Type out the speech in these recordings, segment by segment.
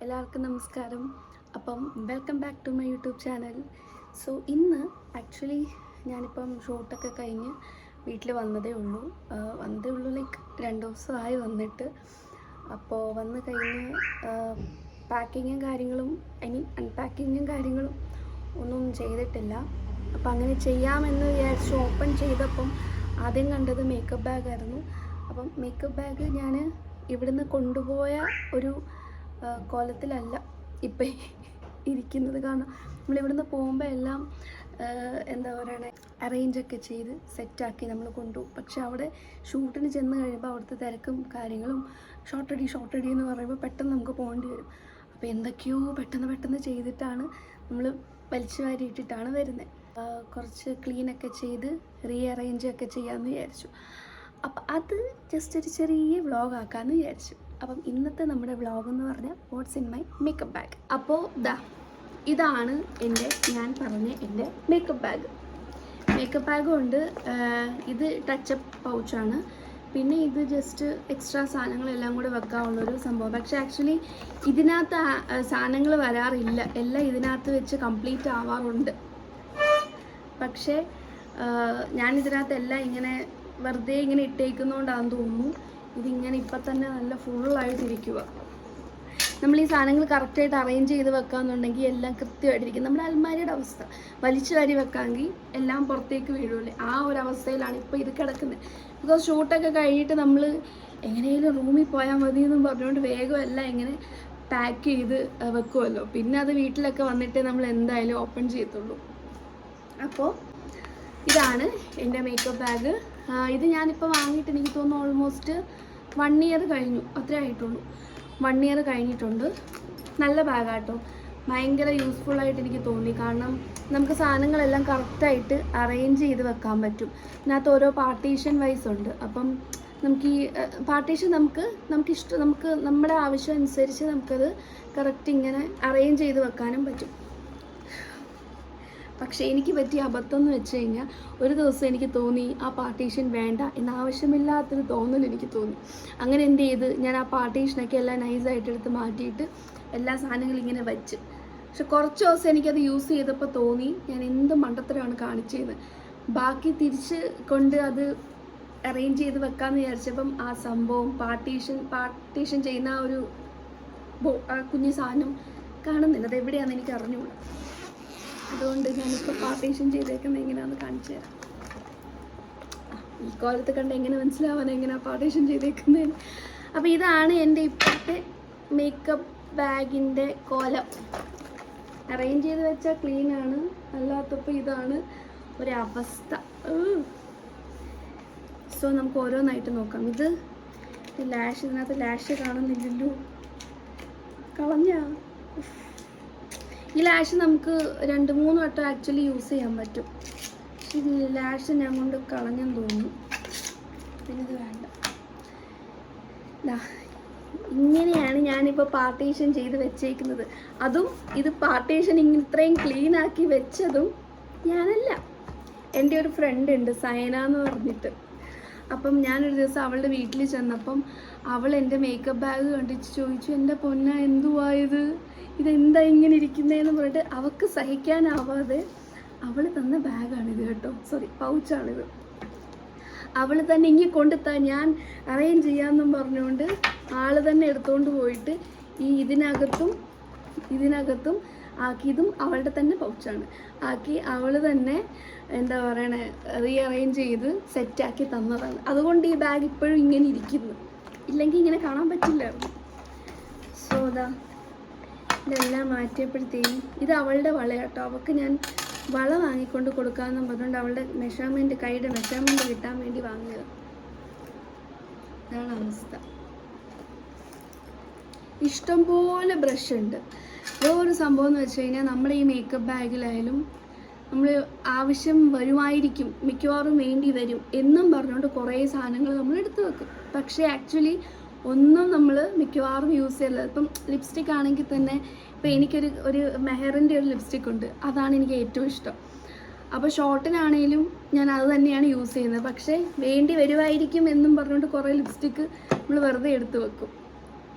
എല്ലാവർക്കും നമസ്കാരം. അപ്പം welcome back to my YouTube channel. So ഇന്ന് ആക്ച്വലി ഞാനിപ്പം ഷൂട്ടൊക്കെ കഴിഞ്ഞ് വീട്ടിൽ വന്നതേ ഉള്ളൂ ലൈക്ക് 2 ദിവസമായി വന്നിട്ട്. അപ്പോൾ വന്ന് കഴിഞ്ഞ് പാക്കിങ്ങും കാര്യങ്ങളും അൺപാക്കിങ്ങും കാര്യങ്ങളും ഒന്നും ചെയ്തിട്ടില്ല. അപ്പം അങ്ങനെ ചെയ്യാമെന്ന് വിചാരിച്ച് ഓപ്പൺ ചെയ്തപ്പം ആദ്യം കണ്ടത് മേക്കപ്പ് ബാഗായിരുന്നു. അപ്പം മേക്കപ്പ് ബാഗ് ഞാൻ ഇവിടുന്ന് കൊണ്ടുപോയ ഒരു കോലത്തിലല്ല ഇപ്പം ഇരിക്കുന്നത്. കാരണം നമ്മളിവിടുന്ന് പോകുമ്പോൾ എല്ലാം എന്താ പറയണേ, അറേഞ്ചൊക്കെ ചെയ്ത് സെറ്റാക്കി നമ്മൾ കൊണ്ടുപോകും. പക്ഷെ അവിടെ ഷൂട്ടിന് ചെന്ന് കഴിയുമ്പോൾ അവിടുത്തെ തിരക്കും കാര്യങ്ങളും ഷോർട്ടടി എന്ന് പറയുമ്പോൾ പെട്ടെന്ന് നമുക്ക് പോകേണ്ടി വരും. അപ്പോൾ എന്തൊക്കെയോ പെട്ടെന്ന് ചെയ്തിട്ടാണ് നമ്മൾ വലിച്ചു വാരി ഇട്ടിട്ടാണ് വരുന്നത്. കുറച്ച് ക്ലീനൊക്കെ ചെയ്ത് റീഅറേഞ്ചൊക്കെ ചെയ്യാമെന്ന് വിചാരിച്ചു. അപ്പം അത് ജസ്റ്റ് ഒരു ചെറിയ വ്ളോഗ് ആക്കാമെന്ന് വിചാരിച്ചു. അപ്പം ഇന്നത്തെ നമ്മുടെ വ്ളോഗ് എന്ന് പറഞ്ഞാൽ what's in my makeup bag. അപ്പോൾ ഇതാണ് ഞാൻ പറഞ്ഞ എൻ്റെ മേക്കപ്പ് ബാഗ് കൊണ്ട് ഇത് ടച്ചപ്പ് പൗച്ചാണ്. പിന്നെ ഇത് ജസ്റ്റ് എക്സ്ട്രാ സാധനങ്ങളെല്ലാം കൂടെ വെക്കാനുള്ളൊരു സംഭവം. പക്ഷേ ആക്ച്വലി ഇതിനകത്ത് സാധനങ്ങൾ വരാറില്ല, എല്ലാം ഇതിനകത്ത് വെച്ച് കംപ്ലീറ്റ് ആവാറുണ്ട്. പക്ഷേ ഞാനിതിനകത്ത് എല്ലാം ഇങ്ങനെ വെറുതെ ഇങ്ങനെ ഇട്ടേക്കുന്നതുകൊണ്ടാണെന്ന് തോന്നുന്നു ഇതിങ്ങനെ ഇപ്പം തന്നെ നല്ല ഫുള്ളായിട്ടിരിക്കുക. നമ്മൾ ഈ സാധനങ്ങൾ കറക്റ്റായിട്ട് അറേഞ്ച് ചെയ്ത് വെക്കാമെന്നുണ്ടെങ്കിൽ എല്ലാം കൃത്യമായിട്ടിരിക്കും. നമ്മുടെ അൽമാരിയുടെ അവസ്ഥ വലിച്ചു വാരി വെക്കാമെങ്കിൽ എല്ലാം പുറത്തേക്ക് വീഴൂലേ, ആ ഒരു അവസ്ഥയിലാണ് ഇപ്പോൾ ഇത് കിടക്കുന്നത്. ബിക്കോസ് ഷൂട്ടൊക്കെ കഴിഞ്ഞിട്ട് നമ്മൾ എങ്ങനെയും റൂമിൽ പോയാൽ മതി എന്നും പറഞ്ഞുകൊണ്ട് വേഗം എല്ലാം ഇങ്ങനെ പാക്ക് ചെയ്ത് വെക്കുമല്ലോ. പിന്നെ അത് വീട്ടിലൊക്കെ വന്നിട്ടേ നമ്മൾ എന്തായാലും ഓപ്പൺ ചെയ്യത്തുള്ളൂ. അപ്പോൾ ഇതാണ് എൻ്റെ മേക്കപ്പ് ബാഗ്. ഇത് ഞാനിപ്പോൾ വാങ്ങിയിട്ട് എനിക്ക് തോന്നുന്നു ഓൾമോസ്റ്റ് 1 ഇയർ കഴിഞ്ഞു, അത്രേ ആയിട്ടുള്ളൂ. 1 ഇയർ കഴിഞ്ഞിട്ടുണ്ട്. നല്ല ബാഗാട്ടോ, ഭയങ്കര യൂസ്ഫുള്ളായിട്ട് എനിക്ക് തോന്നി. കാരണം നമുക്ക് സാധനങ്ങളെല്ലാം കറക്റ്റായിട്ട് അറേഞ്ച് ചെയ്ത് വെക്കാൻ പറ്റും. ഇതിനകത്ത് ഓരോ പാർട്ടീഷൻ വൈസ് ഉണ്ട്. അപ്പം നമുക്ക് ഈ പാർട്ടീഷൻ നമുക്ക് നമ്മുടെ ആവശ്യം അനുസരിച്ച് നമുക്കത് കറക്റ്റ് ഇങ്ങനെ അറേഞ്ച് ചെയ്ത് വെക്കാനും പറ്റും. പക്ഷേ എനിക്ക് പറ്റിയ അബദ്ധം എന്ന് വെച്ച് കഴിഞ്ഞാൽ ഒരു ദിവസം എനിക്ക് തോന്നി ആ പാർട്ടീഷൻ വേണ്ട എന്നാവശ്യമില്ലാത്തൊരു തോന്നൽ എനിക്ക് തോന്നി. അങ്ങനെ എന്ത് ചെയ്ത് ഞാൻ ആ പാർട്ടീഷനൊക്കെ എല്ലാം നൈസായിട്ട് എടുത്ത് മാറ്റിയിട്ട് എല്ലാ സാധനങ്ങളും ഇങ്ങനെ വെച്ച്. പക്ഷെ കുറച്ച് ദിവസം എനിക്കത് യൂസ് ചെയ്തപ്പോൾ തോന്നി ഞാൻ എന്ത് മണ്ടത്തരമാണ് കാണിച്ചത്. ബാക്കി തിരിച്ച് കൊണ്ട് അത് അറേഞ്ച് ചെയ്ത് വെക്കാമെന്ന് വിചാരിച്ചപ്പം ആ സംഭവം പാർട്ടീഷൻ ചെയ്യുന്ന ആ ഒരു കുഞ്ഞു സാധനം കാണുന്നില്ല. അത് എവിടെയാണെന്ന് എനിക്ക് അറിഞ്ഞുകൂടാ. അതുകൊണ്ട് ഞാനിപ്പോൾ പാർട്ടീഷൻ ചെയ്തേക്കുന്നത് എങ്ങനെയാണെന്ന് കാണിച്ചു തരാം. ഈ കോലത്ത് കണ്ട് എങ്ങനെ മനസ്സിലാവാൻ എങ്ങനെയാണ് പാർട്ടീഷൻ ചെയ്തേക്കുന്നത്. അപ്പോൾ ഇതാണ് എൻ്റെ ഇപ്പോഴത്തെ മേക്കപ്പ് ബാഗിൻ്റെ കോലം. അറേഞ്ച് ചെയ്ത് വെച്ചാൽ ക്ലീനാണ്, അല്ലാത്തപ്പോൾ ഇതാണ് ഒരവസ്ഥ. സോ നമുക്ക് ഓരോന്നായിട്ട് നോക്കാം. ഇത് ഇതിനകത്ത് ലാഷ് കാണുന്നില്ലല്ലോ, കളഞ്ഞാ. ഈ ലാഷ് നമുക്ക് 2-3 വട്ടം ആക്ച്വലി യൂസ് ചെയ്യാൻ പറ്റും. പക്ഷെ ഈ ലാഷ് ഞാൻ കൊണ്ട് കളഞ്ഞെന്ന് തോന്നുന്നു. പിന്നെ ഇത് വേണ്ട. ഇങ്ങനെയാണ് ഞാനിപ്പോൾ പാർട്ടീഷൻ ചെയ്ത് വെച്ചേക്കുന്നത്. അതും ഇത് പാർട്ടീഷൻ ഇത്രയും ക്ലീൻ ആക്കി വെച്ചതും ഞാനല്ല, എൻ്റെ ഒരു ഫ്രണ്ട് ഉണ്ട് സയന എന്ന് പറഞ്ഞിട്ട്. അപ്പം ഞാനൊരു ദിവസം അവളുടെ വീട്ടിൽ ചെന്നപ്പം അവൾ എൻ്റെ മേക്കപ്പ് ബാഗ് കണ്ടിട്ട് ചോദിച്ചു, എൻ്റെ പൊന്ന എന്തുവായത്, ഇതെന്താ ഇങ്ങനെ ഇരിക്കുന്നതെന്ന് പറഞ്ഞിട്ട് അവൾക്ക് സഹിക്കാനാവാതെ അവൾ തന്ന ബാഗാണിത് കേട്ടോ, പൗച്ചാണിത്. അവൾ തന്നെ ഇങ്ങനെ കൊണ്ടുത്താ ഞാൻ അറേഞ്ച് ചെയ്യാമെന്നും പറഞ്ഞുകൊണ്ട് ആൾ തന്നെ എടുത്തുകൊണ്ട് പോയിട്ട് ഇതിനകത്തും ആക്കിയതും അവളുടെ തന്നെ പൗച്ചാണ് ആക്കി അവൾ തന്നെ എന്താ പറയണേ റീഅറേഞ്ച് ചെയ്ത് സെറ്റാക്കി തന്നതാണ്. അതുകൊണ്ട് ഈ ബാഗ് ഇപ്പോഴും ഇങ്ങനെ ഇരിക്കുന്നു, ഇല്ലെങ്കിൽ ഇങ്ങനെ കാണാൻ പറ്റില്ലായിരുന്നു. സോ ഇതെല്ലാം മാറ്റിയപ്പോഴത്തേക്കും ഇത് അവളുടെ വളയാട്ടോ. അവൾക്ക് ഞാൻ വള വാങ്ങിക്കൊണ്ട് കൊടുക്കാമെന്നും പറഞ്ഞുകൊണ്ട് അവളുടെ കൈയുടെ മെഷർമെൻറ്റ് കിട്ടാൻ വേണ്ടി വാങ്ങിയത്. ഇതാണ് അവസ്ഥ. ഇഷ്ടംപോലെ ബ്രഷ് ഉണ്ട്. വേറൊരു സംഭവം എന്ന് വെച്ച് കഴിഞ്ഞാൽ നമ്മുടെ ഈ മേക്കപ്പ് ബാഗിലായാലും നമ്മൾ ആവശ്യം വരുമായിരിക്കും, മിക്കവാറും വേണ്ടി വരും എന്നും പറഞ്ഞുകൊണ്ട് കുറേ സാധനങ്ങൾ നമ്മൾ എടുത്ത് വെക്കും. പക്ഷേ ആക്ച്വലി ഒന്നും നമ്മൾ മിക്കവാറും യൂസ് ചെയ്യില്ല. ഇപ്പം ലിപ്സ്റ്റിക് ആണെങ്കിൽ തന്നെ ഇപ്പം എനിക്കൊരു മെഹറിൻ്റെ ഒരു ലിപ്സ്റ്റിക് ഉണ്ട്, അതാണ് എനിക്ക് ഏറ്റവും ഇഷ്ടം. അപ്പോൾ ഷോർട്ടിനാണേലും ഞാൻ അത് തന്നെയാണ് യൂസ് ചെയ്യുന്നത്. പക്ഷേ വേണ്ടി വരുമായിരിക്കും എന്നും പറഞ്ഞുകൊണ്ട് കുറേ ലിപ്സ്റ്റിക്ക് നമ്മൾ വെറുതെ എടുത്ത് വെക്കും.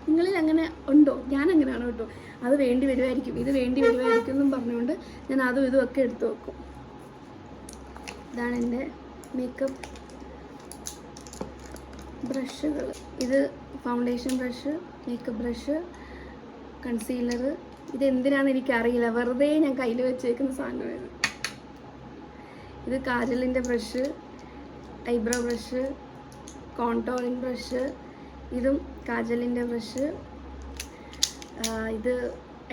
നിങ്ങളിൽ അങ്ങനെ ഉണ്ടോ? ഞാൻ അങ്ങനെയാണ് കേട്ടോ. കേട്ടോ. അത് വേണ്ടി വരുമായിരിക്കും, ഇത് വേണ്ടി വരുമായിരിക്കും എന്നും പറഞ്ഞുകൊണ്ട് ഞാൻ അതും ഇതും ഒക്കെ എടുത്തു വെക്കും. ഇതാണ് എൻ്റെ മേക്കപ്പ് ബ്രഷുകൾ. ഇത് foundation brush, makeup brush, concealer. ഇതെന്തിനാണെന്ന് എനിക്കറിയില്ല, വെറുതെ ഞാൻ കയ്യിൽ വെച്ചേക്കുന്ന സാധനമായത്. ഇത് കാജലിൻ്റെ brush, eyebrow brush, contouring brush. ഇതും കാജലിൻ്റെ ബ്രഷ്. ഇത്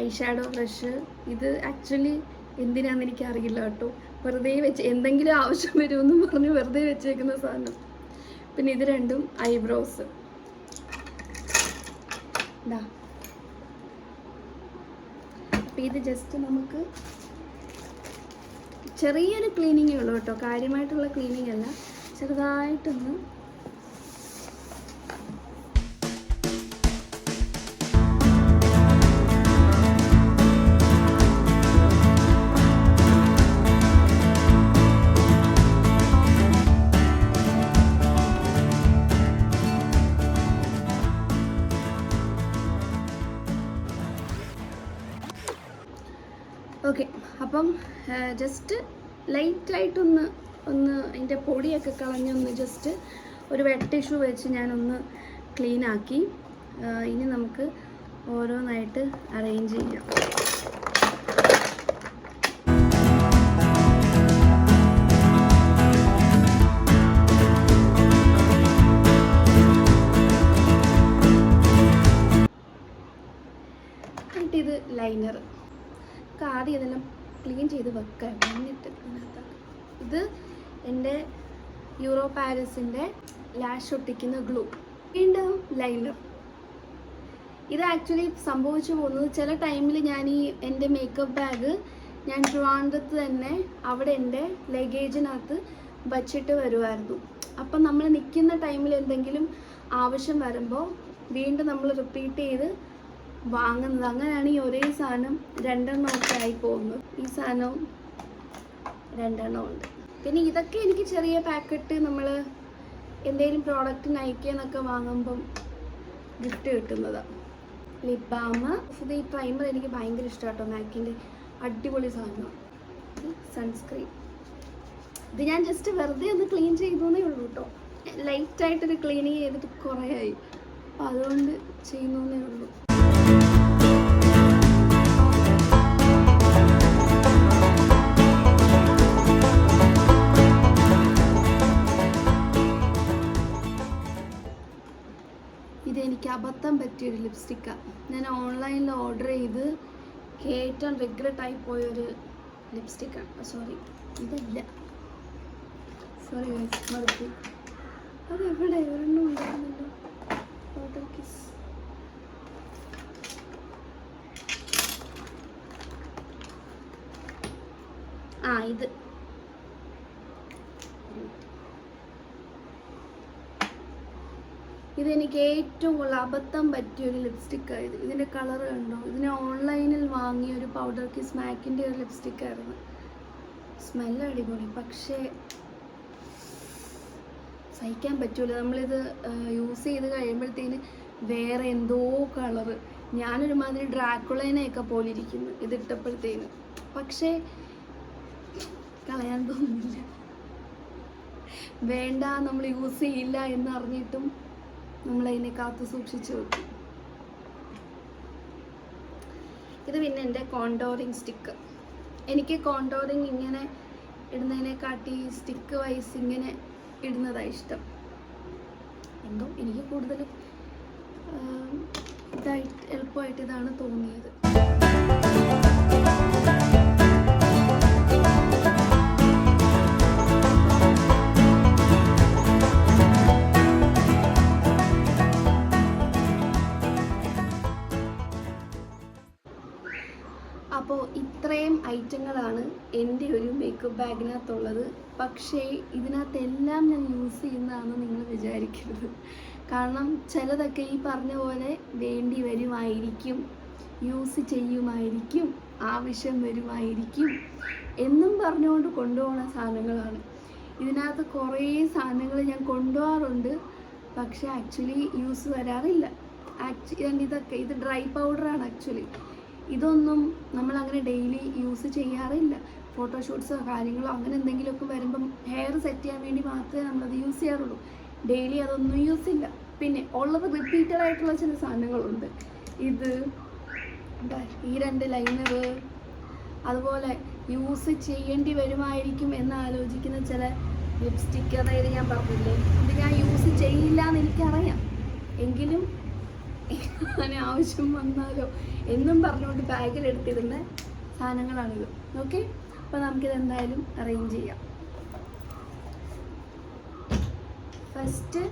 ഐ ഷാഡോ ബ്രഷ്. ഇത് ആക്ച്വലി എന്തിനാണെന്ന് എനിക്കറിയില്ല കേട്ടോ, വെറുതെ വെച്ച് എന്തെങ്കിലും ആവശ്യം വരുമെന്നും പറഞ്ഞ് വെറുതെ വെച്ചേക്കുന്ന സാധനം. പിന്നെ ഇത് രണ്ടും ഐബ്രോസ്. ഇതാ, അപ്പം ഇത് ജസ്റ്റ് നമുക്ക് ചെറിയൊരു ക്ലീനിങ്ങേ ഉള്ളൂ കേട്ടോ, കാര്യമായിട്ടുള്ള ക്ലീനിങ് അല്ല, ചെറുതായിട്ടൊന്ന് ഓക്കെ. അപ്പം ജസ്റ്റ് ലൈറ്റായിട്ടൊന്ന് അതിൻ്റെ പൊടിയൊക്കെ കളഞ്ഞൊന്ന് ജസ്റ്റ് ഒരു വെറ്റ് ടിഷ്യൂ വെച്ച് ഞാനൊന്ന് ക്ലീനാക്കി. ഇനി നമുക്ക് ഓരോന്നായിട്ട് അറേഞ്ച് ചെയ്യാം. ഇത് ലൈനർ ആദ്യം ഇതെല്ലാം ക്ലീൻ ചെയ്ത് വെക്കാം. എന്നിട്ട് ഇത് എൻ്റെ യൂറോ പാരീസിൻ്റെ ലാഷ് ഒട്ടിക്കുന്ന ഗ്ലൂ. വീണ്ടും ലൈനർ. ഇത് ആക്ച്വലി സംഭവിച്ചു പോകുന്നത് ചില ടൈമിൽ ഞാൻ എൻ്റെ മേക്കപ്പ് ബാഗ് ഞാൻ ട്രിവാൻഡ്രത്ത് തന്നെ അവിടെ എൻ്റെ ലഗേജിനകത്ത് വച്ചിട്ട് വരുമായിരുന്നു. അപ്പം നമ്മൾ നിൽക്കുന്ന ടൈമിൽ എന്തെങ്കിലും ആവശ്യം വരുമ്പോൾ വീണ്ടും നമ്മൾ റിപ്പീറ്റ് ചെയ്ത് വാങ്ങുന്നത്. അങ്ങനെയാണ് ഈ ഒരേ സാധനം രണ്ടെണ്ണമൊക്കെ ആയി പോകുന്നത്. ഈ സാധനവും രണ്ടെണ്ണം ഉണ്ട്. പിന്നെ ഇതൊക്കെ എനിക്ക് ചെറിയ പാക്കറ്റ് നമ്മൾ എന്തെങ്കിലും പ്രോഡക്റ്റ് നയിക്കുന്നൊക്കെ വാങ്ങുമ്പം ഗിഫ്റ്റ് കിട്ടുന്നതാണ്. Lip balm. ഇത് ഈ പ്രൈമർ എനിക്ക് ഭയങ്കര ഇഷ്ടം കേട്ടോ, മാക്കിൻ്റെ അടിപൊളി സാധനം. സൺസ്ക്രീൻ. ഇത് ഞാൻ ജസ്റ്റ് വെറുതെ ഒന്ന് ക്ലീൻ ചെയ്തേ ഉള്ളൂ കേട്ടോ, ലൈറ്റായിട്ടൊരു ക്ലീനിങ് ചെയ്തിട്ട് കുറേ ആയി, അപ്പോൾ അതുകൊണ്ട് ചെയ്യുന്നേ ഉള്ളൂ. ഇതെനിക്ക് അബദ്ധം പറ്റിയൊരു ലിപ്സ്റ്റിക്കാണ്. ഞാൻ ഓൺലൈനിൽ ഓർഡർ ചെയ്ത് ഏറ്റവും റിഗ്രറ്റായി പോയൊരു ലിപ്സ്റ്റിക്കാണ്. സോറി, ഇതല്ല, സോറി മറുപടി. അതെവിടെ ഒരെണ്ണം ഉണ്ടായിരുന്നല്ലോ, പൗഡർ കിസ്. ഇത് ഇതെനിക്ക് ഏറ്റവും കൂടുതൽ അബദ്ധം പറ്റിയൊരു ലിപ്സ്റ്റിക്കായത്. ഇതിൻ്റെ കളർ കണ്ടോ? ഇതിനെ ഓൺലൈനിൽ വാങ്ങിയ ഒരു പൗഡർ കിസ് മാക്കിൻ്റെ ഒരു ലിപ്സ്റ്റിക്കായിരുന്നു. സ്മെല്ല് അടിപൊളി, പക്ഷേ സഹിക്കാൻ പറ്റൂല. നമ്മളിത് യൂസ് ചെയ്ത് കഴിയുമ്പോഴത്തേന് വേറെ എന്തോ കളറ്, ഞാനൊരുമാതിരി ഡ്രാക്കുളേനെയൊക്കെ പോലെ ഇരിക്കുന്നു ഇതിട്ടപ്പോഴത്തേന്. പക്ഷേ കളയാൻ തോന്നുന്നില്ല. വേണ്ട, നമ്മൾ യൂസ് ചെയ്യില്ല എന്നറിഞ്ഞിട്ടും നമ്മളതിനെ കാത്തു സൂക്ഷിച്ച് വെക്കും. ഇത് പിന്നെ എൻ്റെ കോണ്ടോറിങ് സ്റ്റിക്ക്. എനിക്ക് കോണ്ടോറിങ് ഇങ്ങനെ ഇടുന്നതിനെക്കാട്ടി സ്റ്റിക്ക് വൈസ് ഇങ്ങനെ ഇടുന്നതാണ് ഇഷ്ടം. എന്തോ എനിക്ക് കൂടുതലും ഇതായിട്ട് എളുപ്പമായിട്ട് ഇതാണ് തോന്നിയത്. അപ്പോൾ ഇത്രയും ഐറ്റങ്ങളാണ് എൻ്റെ ഒരു മേക്കപ്പ് ബാഗിനകത്തുള്ളത്. പക്ഷേ ഇതിനകത്തെല്ലാം ഞാൻ യൂസ് ചെയ്യുന്നതാണെന്ന് നിങ്ങൾ വിചാരിക്കരുത്. കാരണം ചിലതൊക്കെ ഈ പറഞ്ഞ പോലെ വേണ്ടി വരുമായിരിക്കും, യൂസ് ചെയ്യുമായിരിക്കും, ആവശ്യം വരുമായിരിക്കും എന്നും പറഞ്ഞുകൊണ്ട് കൊണ്ടുപോകുന്ന സാധനങ്ങളാണ്. ഇതിനകത്ത് കുറേ സാധനങ്ങൾ ഞാൻ കൊണ്ടുപോകാറുണ്ട്, പക്ഷേ ആക്ച്വലി യൂസ് വരാറില്ല. ഇത് ഡ്രൈ പൗഡറാണ് ആക്ച്വലി. ഇതൊന്നും നമ്മളങ്ങനെ ഡെയിലി യൂസ് ചെയ്യാറില്ല. ഫോട്ടോഷൂട്ട്സോ കാര്യങ്ങളോ അങ്ങനെ എന്തെങ്കിലുമൊക്കെ വരുമ്പം ഹെയർ സെറ്റ് ചെയ്യാൻ വേണ്ടി മാത്രമേ നമ്മളത് യൂസ് ചെയ്യാറുള്ളൂ. ഡെയിലി അതൊന്നും യൂസ് ഇല്ല. പിന്നെ ഉള്ളത് റിപ്പീറ്റഡ് ആയിട്ടുള്ള ചില സാധനങ്ങളുണ്ട്. ഇത് ഈ 2 ലൈനർ, അതുപോലെ യൂസ് ചെയ്യേണ്ടി വരുമായിരിക്കും എന്ന് ആലോചിക്കുന്ന ചില ലിപ്സ്റ്റിക്ക്. അതായത് ഞാൻ പറഞ്ഞില്ലേ, ഇത് ഞാൻ യൂസ് ചെയ്യില്ല എന്ന് എനിക്കറിയാം, എങ്കിലും അങ്ങനെ ആവശ്യം വന്നാലോ എന്നും പറഞ്ഞുകൊണ്ട് ബാഗിലെടുത്തിരുന്ന സാധനങ്ങളാണിത്. ഓക്കെ, അപ്പോൾ നമുക്കിത് എന്തായാലും അറേഞ്ച് ചെയ്യാം. ഫസ്റ്റ്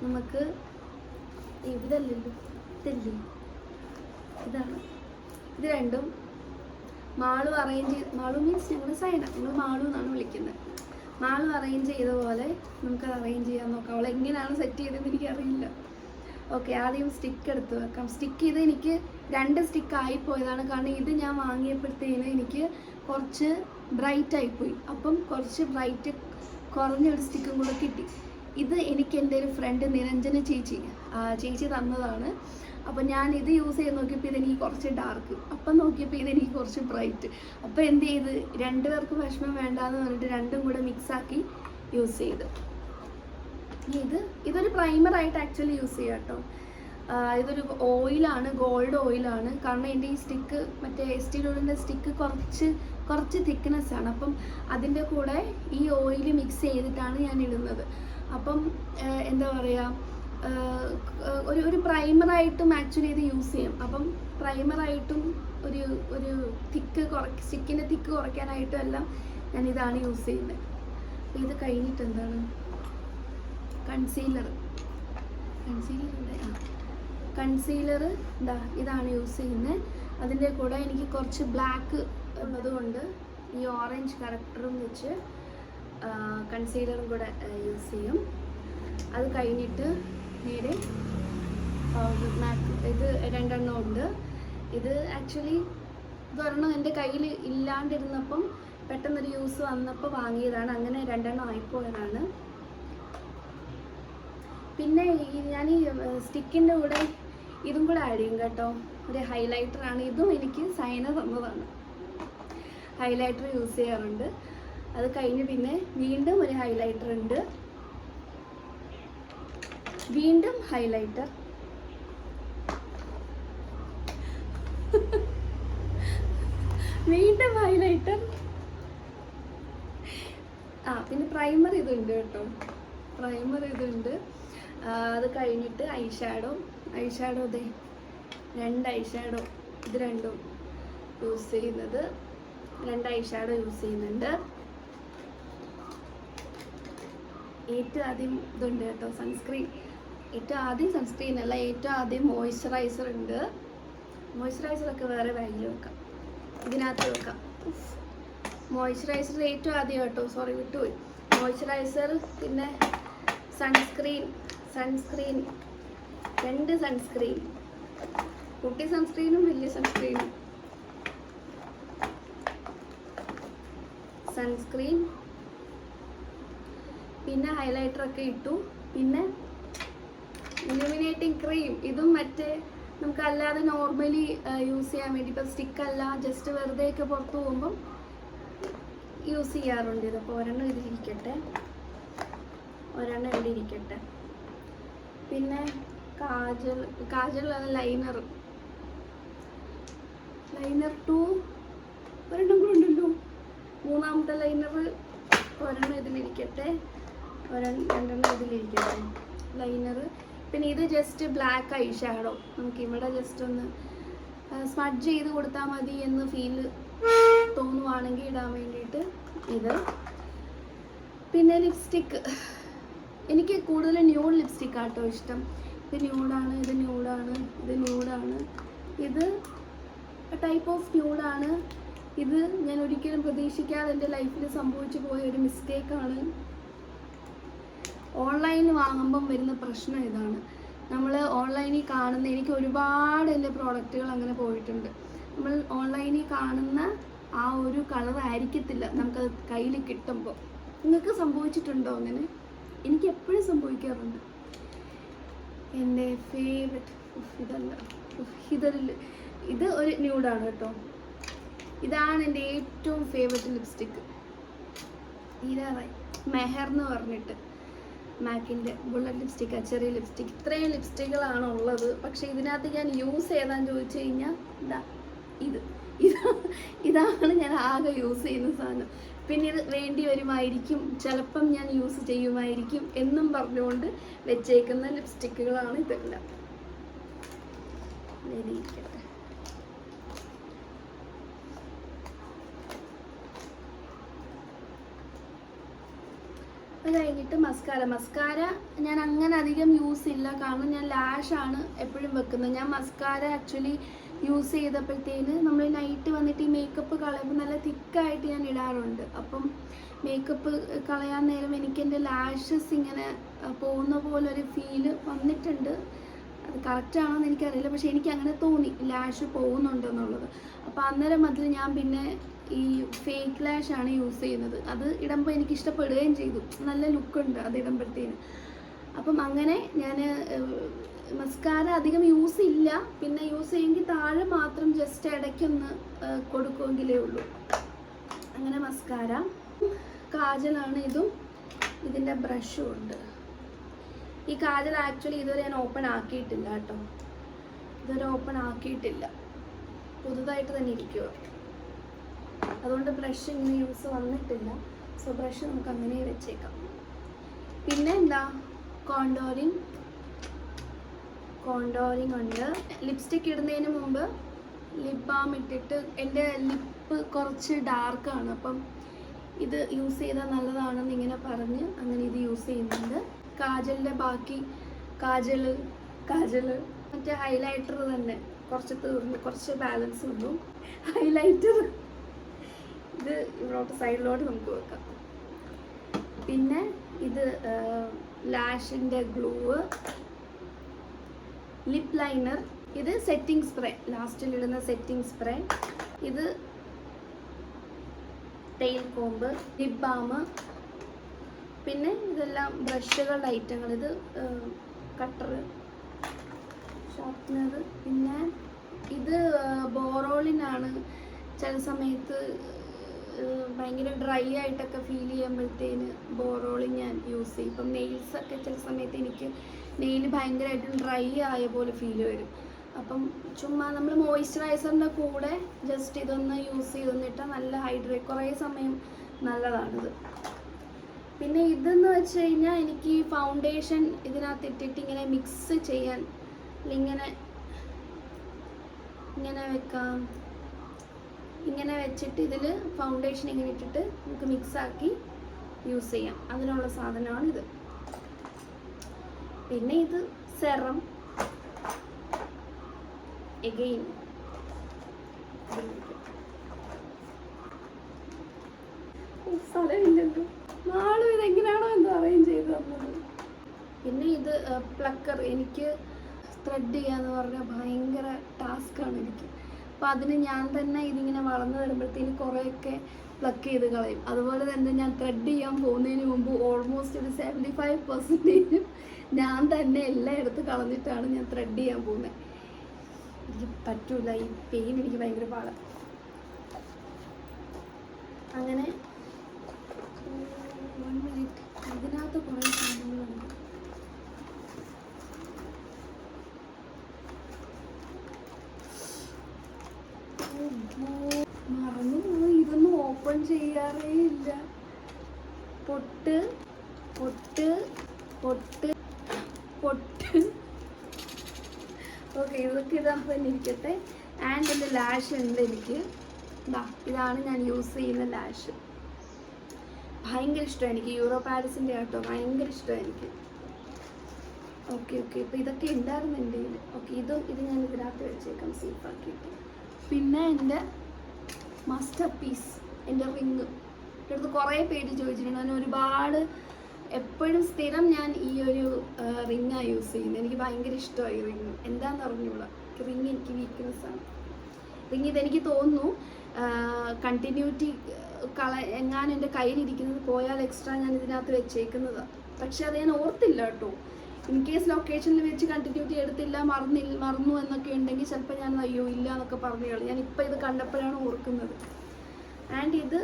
നമുക്ക് ഇതല്ലല്ലോ, ഇതാണ്. ഇത് രണ്ടും മാളു അറേഞ്ച് ചെയ്ത്, മാളു മീൻസ് ഞങ്ങൾ സൈന, ഞങ്ങൾ മാളു എന്നാണ് വിളിക്കുന്നത്. മാളു അറേഞ്ച് ചെയ്ത പോലെ നമുക്കത് അറേഞ്ച് ചെയ്യാൻ നോക്കാം. അവൾ എങ്ങനെയാണ് സെറ്റ് ചെയ്തതെന്ന് എനിക്കറിയില്ല. ഓക്കെ, ആദ്യം സ്റ്റിക്ക് എടുത്ത് വെക്കാം. സ്റ്റിക്ക് ചെയ്ത് എനിക്ക് 2 സ്റ്റിക്ക് ആയിപ്പോയതാണ്. കാരണം ഇത് ഞാൻ വാങ്ങിയപ്പോഴത്തേന് എനിക്ക് കുറച്ച് ബ്രൈറ്റ് ആയിപ്പോയി. അപ്പം കുറച്ച് ബ്രൈറ്റ് കുറഞ്ഞൊരു സ്റ്റിക്കും കൂടെ കിട്ടി. ഇത് എനിക്ക് എൻ്റെ ഒരു ഫ്രണ്ട് നിരഞ്ജന ചേച്ചി തന്നതാണ്. അപ്പം ഞാൻ ഇത് യൂസ് ചെയ്ത് നോക്കിയപ്പോൾ ഇതെനിക്ക് കുറച്ച് ഡാർക്ക്, അപ്പം നോക്കിയപ്പോൾ ഇതെനിക്ക് കുറച്ച് ബ്രൈറ്റ്. അപ്പോൾ എന്ത് ചെയ്ത്, 2 പേർക്ക് വിഷമം വേണ്ടാന്ന് പറഞ്ഞിട്ട് 2ഉം കൂടെ മിക്സാക്കി യൂസ് ചെയ്ത്. ഇതൊരു പ്രൈമറായിട്ട് ആക്ച്വലി യൂസ് ചെയ്യാം കേട്ടോ. ഇതൊരു ഓയിലാണ്, ഗോൾഡ് ഓയിലാണ്. കാരണം എൻ്റെ ഈ സ്റ്റിക്ക്, മറ്റേ എസ്റ്റീ ലോഡറിൻ്റെ സ്റ്റിക്ക് കുറച്ച് തിക്നെസ്സാണ്. അപ്പം അതിൻ്റെ കൂടെ ഈ ഓയിൽ മിക്സ് ചെയ്തിട്ടാണ് ഞാൻ ഇടുന്നത്. അപ്പം എന്താ പറയുക, ഒരു പ്രൈമറായിട്ടും ആക്ച്വലി ഇത് യൂസ് ചെയ്യും. അപ്പം പ്രൈമറായിട്ടും ഒരു സ്റ്റിക്കിൻ്റെ തിക്ക് കുറയ്ക്കാനായിട്ടും എല്ലാം ഞാൻ ഇതാണ് യൂസ് ചെയ്യുന്നത്. അപ്പോൾ ഇത് കഴിഞ്ഞിട്ട് എന്താണ്, കൺസീലർ ഇതാണ് യൂസ് ചെയ്യുന്നത്. അതിൻ്റെ കൂടെ എനിക്ക് കുറച്ച് ബ്ലാക്ക് ഉള്ളതുകൊണ്ട് ഈ ഓറഞ്ച് കറക്റ്ററും വെച്ച് കൺസീലറും കൂടെ യൂസ് ചെയ്യും. അത് കഴിഞ്ഞിട്ട് നേരെ ഇത് 2 എണ്ണം ഉണ്ട്. ഇത് ആക്ച്വലി ഇതൊരെണ്ണം എൻ്റെ കയ്യിൽ ഇല്ലാണ്ടിരുന്നപ്പം പെട്ടെന്നൊരു യൂസ് വന്നപ്പോൾ വാങ്ങിയതാണ്. അങ്ങനെ 2 എണ്ണം ആയിപ്പോയതാണ്. പിന്നെ ഞാൻ ഈ സ്റ്റിക്കിൻ്റെ കൂടെ ഇതും കൂടെ ആഡ് ചെയ്യും കേട്ടോ. ഒരു ഹൈലൈറ്ററാണ്. ഇതും എനിക്ക് സൈന തന്നതാണ്. ഹൈലൈറ്റർ യൂസ് ചെയ്യാറുണ്ട്. അത് കഴിഞ്ഞ് പിന്നെ വീണ്ടും ഒരു ഹൈലൈറ്റർ ഉണ്ട്. വീണ്ടും ഹൈലൈറ്റർ, വീണ്ടും ഹൈലൈറ്റർ. പിന്നെ പ്രൈമർ ഇതുണ്ട് കേട്ടോ, പ്രൈമർ ഇതുണ്ട്. അത് കഴിഞ്ഞിട്ട് ഐഷാഡോ അതെ 2 ഐഷാഡോ, ഇത് രണ്ടും യൂസ് ചെയ്യുന്നത്. 2 ഐഷാഡോ യൂസ് ചെയ്യുന്നുണ്ട്. ഏറ്റവും ആദ്യം ഇതുണ്ട് കേട്ടോ, സൺസ്ക്രീൻ. ഏറ്റവും ആദ്യം സൺസ്ക്രീൻ അല്ല, ഏറ്റവും ആദ്യം മോയ്സ്ചറൈസർ ഉണ്ട്. മോയ്സ്ചറൈസറൊക്കെ വേറെ ബാഗിൽ വെക്കാം, ഇതിനകത്ത് വെക്കാം. മോയ്സ്ചറൈസർ ഏറ്റവും ആദ്യം കേട്ടോ, സോറി വിട്ടുപോയി. മോയ്സ്ചറൈസർ, പിന്നെ സൺസ്ക്രീൻ 2 സൺസ്ക്രീൻ, കുട്ടി സൺസ്ക്രീനും വലിയ സൺസ്ക്രീൻ, പിന്നെ ഹൈലൈറ്ററൊക്കെ ഇട്ടു. പിന്നെ ഇലുമിനേറ്റിംഗ് ക്രീം, ഇതും മറ്റേ നമുക്കല്ലാതെ നോർമലി യൂസ് ചെയ്യാൻ വേണ്ടി, ഇപ്പം സ്റ്റിക്കല്ല, ജസ്റ്റ് വെറുതെ ഒക്കെ പുറത്ത് പോകുമ്പം യൂസ് ചെയ്യാറുണ്ട്. ഇതിപ്പോൾ ഒരെണ്ണം ഇതിലിരിക്കട്ടെ, ഒരെണ്ണം ഇവിടെ ഇരിക്കട്ടെ. പിന്നെ കാജൽ ലൈനർ 2 ഒരെണ്ണം കൂടെ ഉണ്ടല്ലോ. 3ാമത്തെ ലൈനർ ഒരെണ്ണം ഇതിലിരിക്കട്ടെ, 2 ഇതിലിരിക്കട്ടെ ലൈനർ. പിന്നെ ഇത് ജസ്റ്റ് ബ്ലാക്ക് ഐ ഷാഡോ, നമുക്ക് ഇവിടെ ജസ്റ്റ് ഒന്ന് സ്മഡ്ജ് ചെയ്ത് കൊടുത്താൽ മതി എന്ന് ഫീൽ തോന്നുവാണെങ്കിൽ ഇടാൻ വേണ്ടിയിട്ട് ഇത്. പിന്നെ ലിപ്സ്റ്റിക്ക്, എനിക്ക് കൂടുതൽ ന്യൂഡ് ലിപ്സ്റ്റിക് ആട്ടോ ഇഷ്ടം. ഇത് ന്യൂഡാണ്, ഇത് ടൈപ്പ് ഓഫ് ന്യൂഡാണ്. ഇത് ഞാൻ ഒരിക്കലും പ്രതീക്ഷിക്കാതെ എൻ്റെ ലൈഫിൽ സംഭവിച്ചു പോയ ഒരു മിസ്റ്റേക്കാണ്. ഓൺലൈനിൽ വാങ്ങുമ്പം വരുന്ന പ്രശ്നം ഇതാണ്. നമ്മൾ ഓൺലൈനിൽ കാണുന്ന, എനിക്ക് ഒരുപാട് എൻ്റെ പ്രോഡക്റ്റുകൾ അങ്ങനെ പോയിട്ടുണ്ട്. നമ്മൾ ഓൺലൈനിൽ കാണുന്ന ആ ഒരു കളർ ആയിരിക്കത്തില്ല നമുക്കത് കയ്യിൽ കിട്ടുമ്പോൾ. നിങ്ങൾക്ക് സംഭവിച്ചിട്ടുണ്ടോ അങ്ങനെ? എനിക്ക് എപ്പോഴും സംഭവിക്കാറുണ്ട്. എൻ്റെ ഫേവററ്റ് ഇതല്ല, ഇത് ഒരു ന്യൂഡാണ് കേട്ടോ. ഇതാണ് എൻ്റെ ഏറ്റവും ഫേവറേറ്റ് ലിപ്സ്റ്റിക്ക്. തീരാറായി. മെഹർ എന്ന് പറഞ്ഞിട്ട് മാക്കിൻ്റെ ബുള്ളറ്റ് ലിപ്സ്റ്റിക്ക്, ചെറിയ ലിപ്സ്റ്റിക്ക്. ഇത്രയും ലിപ്സ്റ്റിക്കുകളാണ് ഉള്ളത്. പക്ഷെ ഇതിനകത്ത് ഞാൻ യൂസ് ചെയ്താന്ന് ചോദിച്ചു കഴിഞ്ഞാൽ ഇതാണ് ഞാൻ ആകെ യൂസ് ചെയ്യുന്ന സാധനം. പിന്നെ ഇത് വേണ്ടി വരുമായിരിക്കും, ചിലപ്പം ഞാൻ യൂസ് ചെയ്യുമായിരിക്കും എന്നും പറഞ്ഞുകൊണ്ട് വെച്ചേക്കുന്ന ലിപ്സ്റ്റിക്കുകളാണ് ഇതെല്ലാം. ഇരിക്കട്ടെ. അത് കഴിഞ്ഞിട്ട് മസ്കാര ഞാൻ അങ്ങനെ അധികം യൂസ് ഇല്ല, കാരണം ഞാൻ ലാഷാണ് എപ്പോഴും വെക്കുന്നത്. ഞാൻ മസ്കാര ആക്ച്വലി യൂസ് ചെയ്തപ്പോഴത്തേന് നമ്മൾ നൈറ്റ് വന്നിട്ട് ഈ മേക്കപ്പ് കളയുമ്പോൾ നല്ല തിക്കായിട്ട് ഞാൻ ഇടാറുണ്ട്. അപ്പം മേക്കപ്പ് കളയാൻ നേരം എനിക്ക് എൻ്റെ ലാഷസ് ഇങ്ങനെ പോകുന്ന പോലൊരു ഫീല് വന്നിട്ടുണ്ട്. അത് കറക്റ്റാണോ എന്ന് എനിക്കറിയില്ല, പക്ഷെ എനിക്ക് അങ്ങനെ തോന്നി ലാഷ് പോകുന്നുണ്ടെന്നുള്ളത്. അപ്പോൾ അന്നേരം അതിൽ ഞാൻ പിന്നെ ഈ ഫേക്ക് ലാഷാണ് യൂസ് ചെയ്യുന്നത്. അത് ഇടുമ്പോൾ എനിക്ക് ഇഷ്ടപ്പെടുകയും ചെയ്തു, നല്ല ലുക്കുണ്ട് അത് ഇടുമ്പോഴത്തേന്. അപ്പം അങ്ങനെ ഞാൻ മസ്കാര അധികം യൂസ് ഇല്ല. പിന്നെ യൂസ് ചെയ്യുമെങ്കിൽ താഴെ മാത്രം ജസ്റ്റ് ഇടയ്ക്കൊന്ന് കൊടുക്കുമെങ്കിലേ ഉള്ളൂ. അങ്ങനെ മസ്കാര. കാജലാണ് ഇതും. ഇതിൻ്റെ ബ്രഷും ഉണ്ട്. ഈ കാജൽ ആക്ച്വലി ഇതുവരെ ഞാൻ ഓപ്പൺ ആക്കിയിട്ടില്ല കേട്ടോ. ഇതുവരെ ഓപ്പൺ ആക്കിയിട്ടില്ല, പുതുതായിട്ട് തന്നെ ഇരിക്കുക. അതുകൊണ്ട് ബ്രഷ് ഇങ്ങനെ യൂസ് വന്നിട്ടില്ല. സോ ബ്രഷ് നമുക്ക് അങ്ങനെ വെച്ചേക്കാം. പിന്നെ എന്താ, കോണ്ടോറിങ് ഉണ്ട്. ലിപ്സ്റ്റിക് ഇടുന്നതിന് മുമ്പ് ലിപ് ബാം ഇട്ടിട്ട്, എൻ്റെ ലിപ്പ് കുറച്ച് ഡാർക്കാണ്, അപ്പം ഇത് യൂസ് ചെയ്താൽ നല്ലതാണെന്ന് ഇങ്ങനെ പറഞ്ഞ് അങ്ങനെ ഇത് യൂസ് ചെയ്യുന്നുണ്ട്. കാജലിൻ്റെ ബാക്കി കാജല് മറ്റേ ഹൈലൈറ്റർ തന്നെ കുറച്ച് തീർന്നു, കുറച്ച് ബാലൻസ് ഉള്ളൂ. ഹൈലൈറ്റർ ഇത് ഇവിടോട്ട് സൈഡിലോട്ട് നമുക്ക് വെക്കാം. പിന്നെ ഇത് ലാഷിൻ്റെ ഗ്ലൂ, ലിപ് ലൈനർ, ഇത് സെറ്റിംഗ് സ്പ്രേ, ലാസ്റ്റിൽ ഇടുന്ന സെറ്റിംഗ് സ്പ്രേ, ഇത് ടെയിൽ കോമ്പ്, ലിപ് ബാം, പിന്നെ ഇതെല്ലാം ബ്രഷുകളുടെ ഐറ്റങ്ങൾ. ഇത് കട്ടർ, ഷാർപ്നർ. പിന്നെ ഇത് ബോറോളിനാണ്. ചില സമയത്ത് ഭയങ്കര ഡ്രൈ ആയിട്ടൊക്കെ ഫീൽ ചെയ്യുമ്പോഴത്തേന് ബോറോളിൻ ഞാൻ യൂസ് ചെയ്യും. ഇപ്പം നെയിൽസൊക്കെ ചില സമയത്ത് എനിക്ക് നെയിൽ ഭയങ്കരമായിട്ടും ഡ്രൈ ആയ പോലെ ഫീൽ വരും. അപ്പം ചുമ്മാ നമ്മൾ മോയ്സ്ചറൈസറിൻ്റെ കൂടെ ജസ്റ്റ് ഇതൊന്ന് യൂസ് ചെയ്തിട്ടാൽ നല്ല ഹൈഡ്രേറ്റ്, കുറേ സമയം നല്ലതാണിത്. പിന്നെ ഇതെന്ന് വെച്ച് കഴിഞ്ഞാൽ എനിക്ക് ഫൗണ്ടേഷൻ ഇതിനകത്ത് ഇട്ടിട്ട് ഇങ്ങനെ മിക്സ് ചെയ്യാൻ, ഇങ്ങനെ വെക്കാം. ഇങ്ങനെ വെച്ചിട്ട് ഇതിൽ ഫൗണ്ടേഷൻ ഇങ്ങനെ ഇട്ടിട്ട് നമുക്ക് മിക്സാക്കി യൂസ് ചെയ്യാം. അതിനുള്ള സാധനമാണിത്. പിന്നെ ഇത് സെറം, എഗെയിൻ സ്ഥലമില്ലല്ലോ, നാളും ഇതെങ്ങനെയാണോ എന്തോ അറേഞ്ച് ചെയ്ത് തന്നത്. പിന്നെ ഇത് പ്ലക്കർ. എനിക്ക് ത്രെഡ് ചെയ്യാന്ന് പറഞ്ഞാൽ ഭയങ്കര ടാസ്ക്കാണ് എനിക്ക്. അപ്പോൾ അതിന് ഞാൻ തന്നെ ഇതിങ്ങനെ വളർന്നു വരുമ്പോഴത്തേന് കുറേയൊക്കെ പ്ലക്ക് ചെയ്ത് കളയും. അതുപോലെ തന്നെ ഞാൻ ത്രെഡ് ചെയ്യാൻ പോകുന്നതിന് മുമ്പ് ഓൾമോസ്റ്റ് ഒരു 75% ഞാൻ തന്നെ എല്ലാം എടുത്ത് കളഞ്ഞിട്ടാണ് ഞാൻ ത്രെഡ് ചെയ്യാൻ പോകുന്നത്. എനിക്ക് പറ്റൂല, ഈ പെയിൻ എനിക്ക് ഭയങ്കര പാടാണ്. അങ്ങനെ 1 മിനിറ്റ്, ഇതിനകത്ത് കുറേ സാധനങ്ങളുണ്ട്. മറന്നു പോയി, ഇതൊന്നും ഓപ്പൺ ചെയ്യാറേ ഇല്ല. പൊട്ട്. ഓക്കെ, ഇതൊക്കെ ഇതാകുമ്പോൾ തന്നെ ഇരിക്കട്ടെ. ആൻഡ് എൻ്റെ ലാഷ് ഉണ്ട് എനിക്ക്. ഇതാണ് ഞാൻ യൂസ് ചെയ്യുന്ന ലാഷ്. ഭയങ്കര ഇഷ്ടമാണ് എനിക്ക്, യൂറോ പാരിസിൻ്റെ കേട്ടോ, ഭയങ്കര ഇഷ്ടമാണ് എനിക്ക്. ഓക്കെ ഇപ്പോൾ ഇതൊക്കെ ഉണ്ടായിരുന്നു എൻ്റെ കയ്യിൽ. ഓക്കെ, ഇത് ഞാൻ ഇതിനകത്ത് വെച്ചേക്കാം സേഫാക്കിയിട്ട്. പിന്നെ എൻ്റെ മാസ്റ്റർ പീസ്, എൻ്റെ റിങ്. എടുത്ത് കുറേ പേര് ചോദിച്ചിട്ടുണ്ട്. ഞാൻ ഒരുപാട് എപ്പോഴും സ്ഥിരം ഞാൻ ഈ ഒരു റിങ്ങാണ് യൂസ് ചെയ്യുന്നത്. എനിക്ക് ഭയങ്കര ഇഷ്ടമായി ഈ റിങ്. എന്താണെന്ന് അറിഞ്ഞൂടാ, റിങ് എനിക്ക് വീക്ക്നെസ്സാണ്. റിങ് ഇതെനിക്ക് തോന്നുന്നു കണ്ടിന്യൂറ്റി എങ്ങാനും എൻ്റെ കയ്യിലിരിക്കുന്നത് പോയാൽ എക്സ്ട്രാ ഞാൻ ഇതിനകത്ത് വെച്ചേക്കുന്നതാണ്. പക്ഷെ അത് ഞാൻ ഓർത്തില്ല കേട്ടോ. ഇൻ കേസ് ലൊക്കേഷനിൽ വെച്ച് കണ്ടിന്യൂറ്റി എടുത്തില്ല, മറന്നു എന്നൊക്കെ ഉണ്ടെങ്കിൽ ചിലപ്പോൾ ഞാൻ അയ്യോ ഇല്ല എന്നൊക്കെ പറഞ്ഞു കളയും. ഞാൻ ഇപ്പോൾ ഇത് കണ്ടപ്പോഴാണ് ഓർക്കുന്നത്. ആൻഡ് ഇത്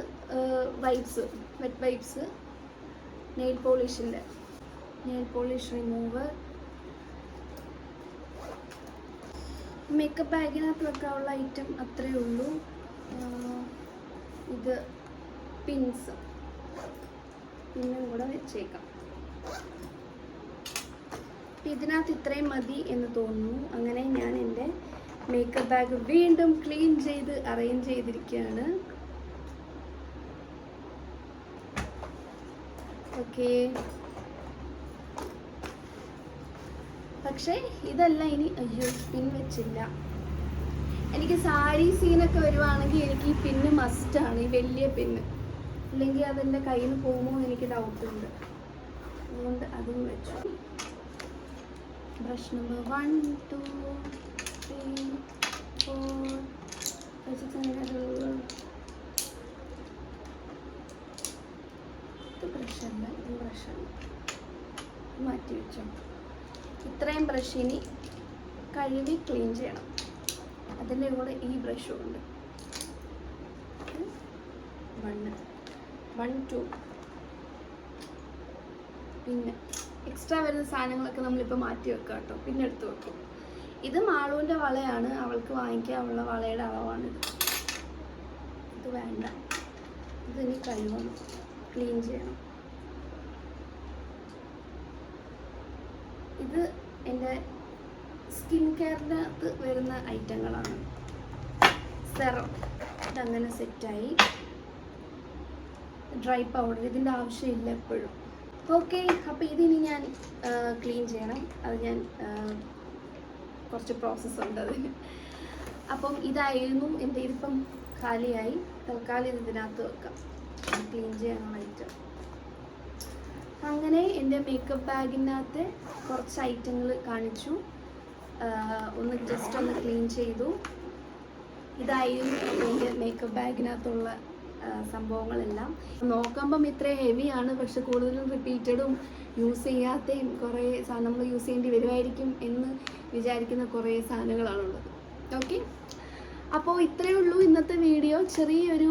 വൈപ്സ്, വെറ്റ് വൈപ്സ്, നെയിൽ പോളിഷിൻ്റെ നെയിൽ പോളിഷ് റിമൂവർ. മേക്കപ്പ് ബാഗിനകത്ത് വെക്കാനുള്ള ഐറ്റം അത്രയേ ഉള്ളൂ. ഇത് പിൻസ്, പിന്നും കൂടെ വെച്ചേക്കാം. ഇതിനകത്ത് ഇത്രയും മതി എന്ന് തോന്നുന്നു. അങ്ങനെ ഞാൻ എൻ്റെ മേക്കപ്പ് ബാഗ് വീണ്ടും ക്ലീൻ ചെയ്ത് അറേഞ്ച് ചെയ്തിരിക്കുകയാണ്. ഓക്കെ, പക്ഷേ ഇതല്ല ഇനി. അയ്യോ, പിൻ വെച്ചില്ല. എനിക്ക് സാരി സീനൊക്കെ വരുവാണെങ്കിൽ എനിക്ക് ഈ പിന്ന് മസ്റ്റാണ്, ഈ വലിയ പിന്ന്. അല്ലെങ്കിൽ അതെൻ്റെ കയ്യിൽ നിന്ന് പോകുമോ എന്ന് എനിക്ക് ഡൗട്ടുണ്ട്. അതുകൊണ്ട് അതും വെച്ചു. ബ്രഷ് നമ്പർ 1 2 3 4 5 6 7 ഇത് ബ്രഷല്ല, ഇത് ബ്രഷല്ല, മാറ്റി വെച്ചോ. ഇത്രയും ബ്രഷിനി കഴുകി ക്ലീൻ ചെയ്യണം. അതിൻ്റെ കൂടെ ഈ ബ്രഷും ഉണ്ട്. 1 2. പിന്നെ എക്സ്ട്രാ വരുന്ന സാധനങ്ങളൊക്കെ നമ്മളിപ്പോൾ മാറ്റി വെക്കാം കേട്ടോ, പിന്നെ എടുത്ത് വെക്കും. ഇത് മാളുവിൻ്റെ വളയാണ്, അവൾക്ക് വാങ്ങിക്കാനുള്ള വളയുടെ അളവാണിത്. ഇത് വേണ്ട, ഇതിനി കഴുകണം, ക്ലീൻ ചെയ്യണം. ഇത് എൻ്റെ സ്കിൻ കെയറിനകത്ത് വരുന്ന ഐറ്റങ്ങളാണ്. സെറം ഇതങ്ങനെ സെറ്റായി. ഡ്രൈ പൗഡർ, ഇതിൻ്റെ ആവശ്യമില്ല എപ്പോഴും. ഓക്കെ, അപ്പോൾ ഇതിനി ഞാൻ ക്ലീൻ ചെയ്യണം. അത് ഞാൻ കുറച്ച് പ്രോസസ്സുണ്ട് അതിന്. അപ്പം ഇതായിരുന്നു എൻ്റെ. ഇതിപ്പം ഖാലിയായി. തൽക്കാലം ഇതിനകത്ത് വെക്കാം, ക്ലീൻ ചെയ്യാനുള്ള ഐറ്റം. അങ്ങനെ എൻ്റെ മേക്കപ്പ് ബാഗിനകത്ത് കുറച്ച് ഐറ്റങ്ങൾ കാണിച്ചു. ഒന്ന് ജസ്റ്റ് ഒന്ന് ക്ലീൻ ചെയ്തു. ഇതായിരുന്നു എൻ്റെ മേക്കപ്പ് ബാഗിനകത്തുള്ള സംഭവങ്ങളെല്ലാം. നോക്കുമ്പം ഇത്രയും ഹെവിയാണ്, പക്ഷെ കൂടുതലും റിപ്പീറ്റഡും യൂസ് ചെയ്യാത്തയും കുറേ നമ്മൾ യൂസ് ചെയ്യേണ്ടി വരുമായിരിക്കും എന്ന് വിചാരിക്കുന്ന കുറേ സാധനങ്ങളാണുള്ളത്. ഓക്കെ, അപ്പോൾ ഇത്രയേ ഉള്ളൂ ഇന്നത്തെ വീഡിയോ. ചെറിയൊരു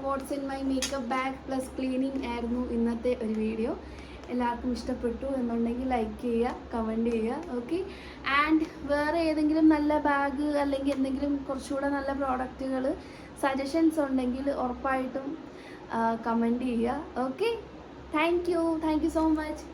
what's in my makeup bag plus cleaning ആയിരുന്നു ഇന്നത്തെ ഒരു വീഡിയോ. എല്ലാവർക്കും ഇഷ്ടപ്പെട്ടു എന്നുണ്ടെങ്കിൽ ലൈക്ക് ചെയ്യുക, കമൻറ്റ് ചെയ്യുക. ഓക്കെ, ആൻഡ് വേറെ ഏതെങ്കിലും നല്ല ബാഗ് അല്ലെങ്കിൽ എന്തെങ്കിലും കുറച്ചുകൂടെ നല്ല പ്രോഡക്റ്റുകൾ സജഷൻസ് ഉണ്ടെങ്കിൽ ഉറപ്പായിട്ടും കമൻറ്റ് ചെയ്യുക. Okay, thank you so much.